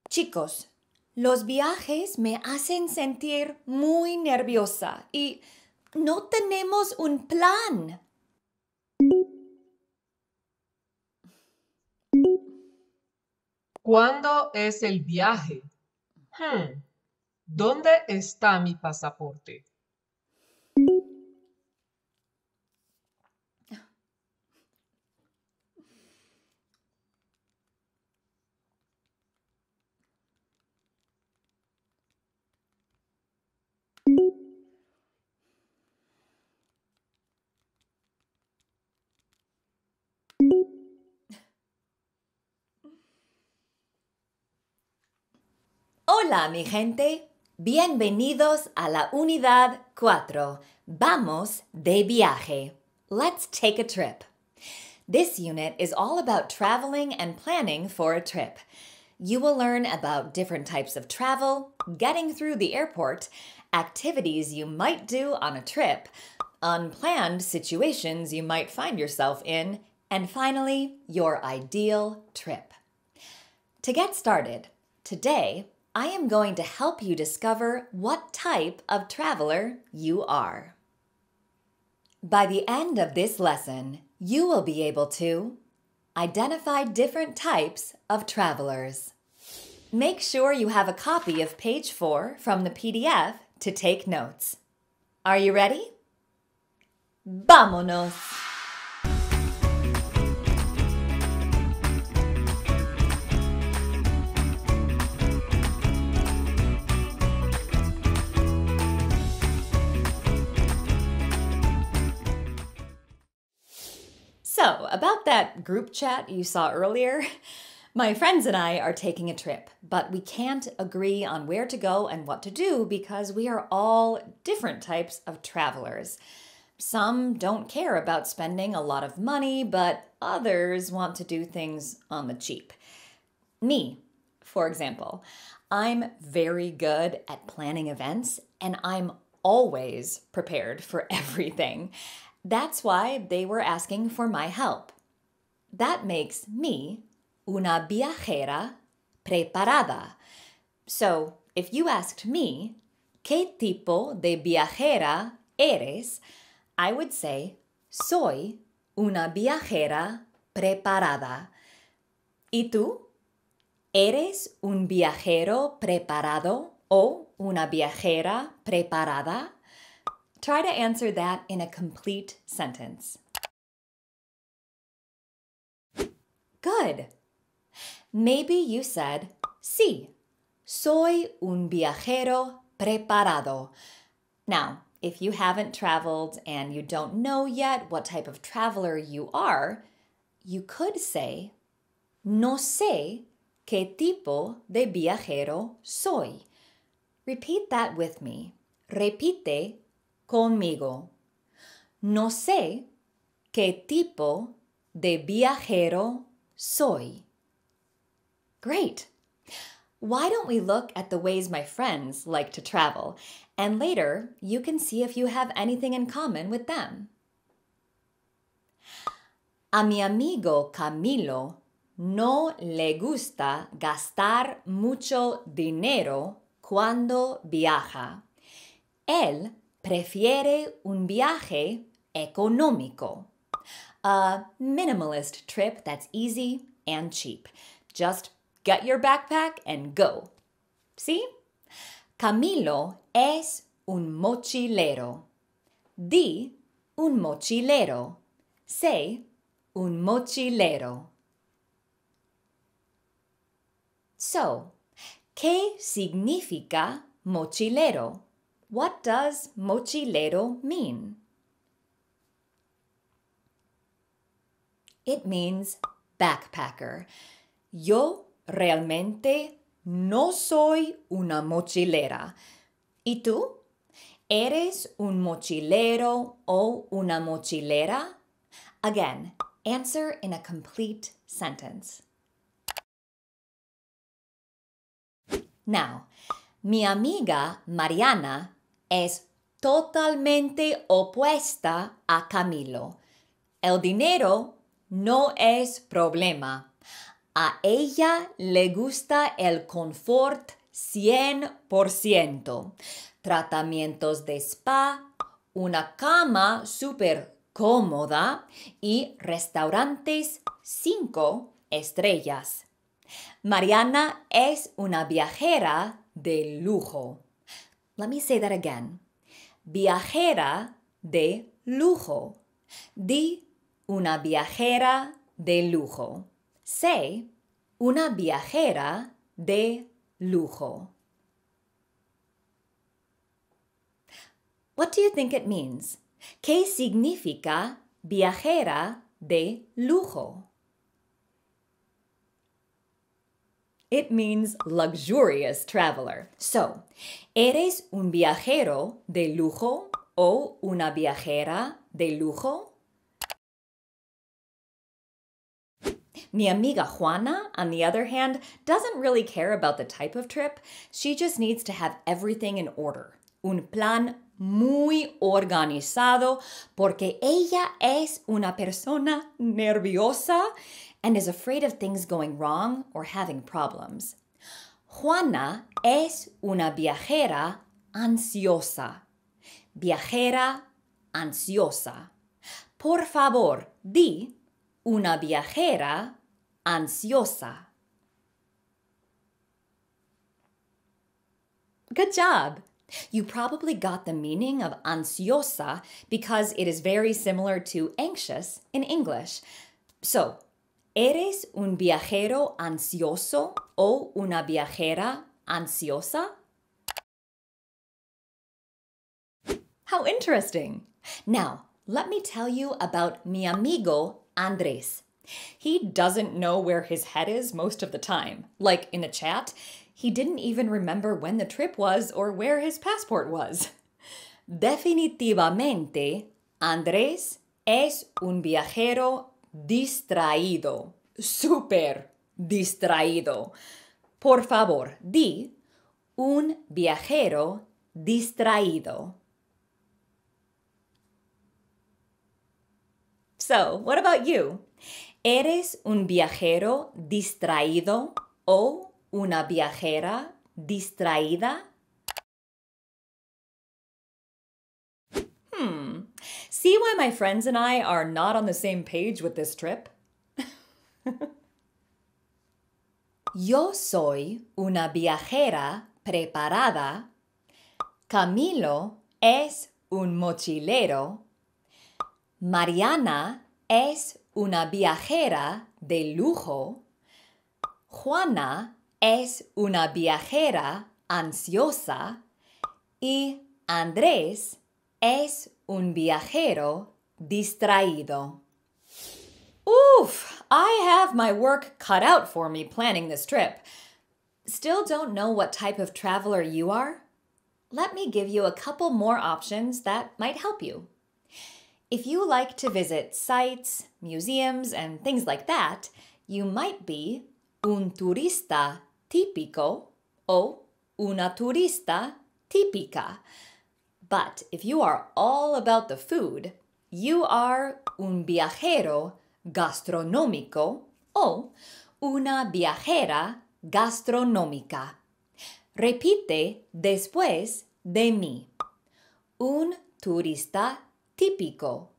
Chicos, los viajes me hacen sentir muy nerviosa y no tenemos un plan. ¿Cuándo es el viaje? ¿Dónde está mi pasaporte? Hola, mi gente. Bienvenidos a la unidad 4. Vamos de viaje. Let's take a trip. This unit is all about traveling and planning for a trip. You will learn about different types of travel, getting through the airport, activities you might do on a trip, unplanned situations you might find yourself in, and finally, your ideal trip. To get started, today, I am going to help you discover what type of traveler you are. By the end of this lesson, you will be able to identify different types of travelers. Make sure you have a copy of page 4 from the PDF to take notes. Are you ready? ¡Vámonos! So, about that group chat you saw earlier, my friends and I are taking a trip, but we can't agree on where to go and what to do because we are all different types of travelers. Some don't care about spending a lot of money, but others want to do things on the cheap. Me, for example, I'm very good at planning events and I'm always prepared for everything. That's why they were asking for my help. That makes me una viajera preparada. So, if you asked me, ¿Qué tipo de viajera eres? I would say, soy una viajera preparada. ¿Y tú? ¿Eres un viajero preparado o una viajera preparada? Try to answer that in a complete sentence. Good. Maybe you said, sí, soy un viajero preparado. Now, if you haven't traveled and you don't know yet what type of traveler you are, you could say, no sé qué tipo de viajero soy. Repeat that with me. Repite conmigo. No sé qué tipo de viajero soy. Great! Why don't we look at the ways my friends like to travel, and later you can see if you have anything in common with them. A mi amigo Camilo no le gusta gastar mucho dinero cuando viaja. Él prefiere un viaje económico. A minimalist trip that's easy and cheap. Just get your backpack and go. See? Camilo es un mochilero. Di un mochilero. Say un mochilero. So, ¿qué significa mochilero? What does mochilero mean? It means backpacker. Yo realmente no soy una mochilera. ¿Y tú? ¿Eres un mochilero o una mochilera? Again, answer in a complete sentence. Now, mi amiga Mariana es totalmente opuesta a Camilo. El dinero no es problema. A ella le gusta el confort 100%. Tratamientos de spa, una cama súper cómoda y restaurantes 5 estrellas. Mariana es una viajera de lujo. Let me say that again. Viajera de lujo. Di una viajera de lujo. Say una viajera de lujo. What do you think it means? ¿Qué significa viajera de lujo? It means luxurious traveler. So, ¿eres un viajero de lujo o una viajera de lujo? Mi amiga Juana, on the other hand, doesn't really care about the type of trip. She just needs to have everything in order. Un plan muy organizado porque ella es una persona nerviosa and is afraid of things going wrong or having problems. Juana es una viajera ansiosa. Viajera ansiosa. Por favor, di una viajera ansiosa. Good job! You probably got the meaning of ansiosa because it is very similar to anxious in English. So, ¿eres un viajero ansioso o una viajera ansiosa? How interesting! Now, let me tell you about mi amigo Andrés. He doesn't know where his head is most of the time. Like in the chat, he didn't even remember when the trip was or where his passport was. Definitivamente, Andrés es un viajero distraído. Súper distraído. Por favor, di un viajero distraído. So, what about you? ¿Eres un viajero distraído o una viajera distraída? See why my friends and I are not on the same page with this trip? Yo soy una viajera preparada. Camilo es un mochilero. Mariana es una viajera de lujo. Juana es una viajera ansiosa. Y Andrés es un viajero distraído. Oof, I have my work cut out for me planning this trip. Still don't know what type of traveler you are? Let me give you a couple more options that might help you. If you like to visit sites, museums, and things like that, you might be un turista típico o una turista típica. But if you are all about the food, you are un viajero gastronómico o una viajera gastronómica. Repite después de mí. Un turista típico.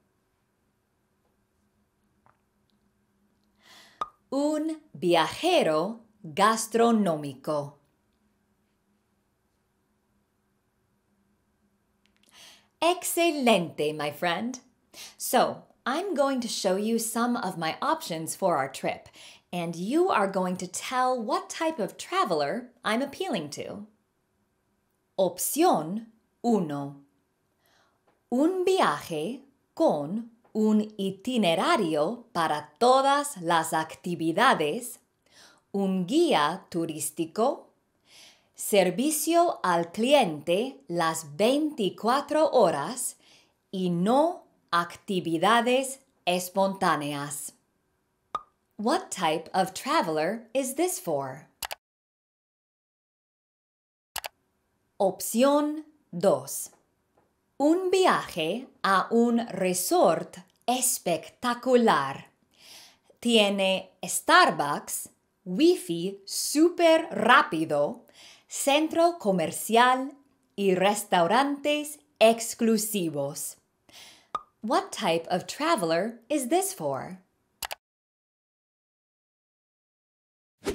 Un viajero gastronómico. Excelente, my friend. So, I'm going to show you some of my options for our trip, and you are going to tell what type of traveler I'm appealing to. Opción 1. Un viaje con un itinerario para todas las actividades, un guía turístico, servicio al cliente las 24 horas y no actividades espontáneas. What type of traveler is this for? Opción 2. Un viaje a un resort espectacular. Tiene Starbucks, Wi-Fi súper rápido, centro comercial y restaurantes exclusivos. What type of traveler is this for?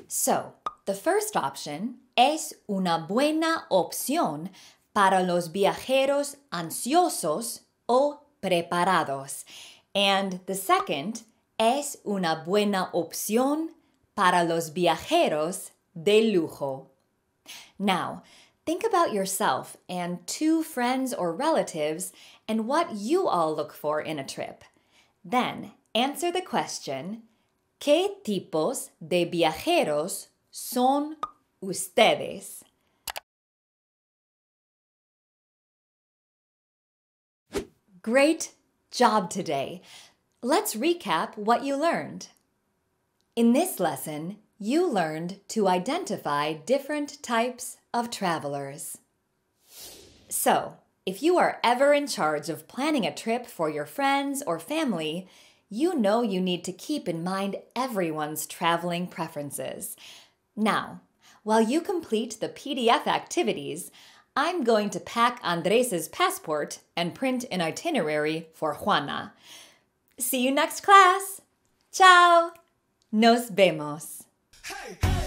So, the first option es una buena opción para los viajeros ansiosos o preparados. And the second es una buena opción para los viajeros de lujo. Now, think about yourself and two friends or relatives and what you all look for in a trip. Then, answer the question, ¿qué tipos de viajeros son ustedes? Great job today! Let's recap what you learned. In this lesson, you learned to identify different types of travelers. So, if you are ever in charge of planning a trip for your friends or family, you know you need to keep in mind everyone's traveling preferences. Now, while you complete the PDF activities, I'm going to pack Andres's passport and print an itinerary for Juana. See you next class. Ciao. Nos vemos. Hey, hey.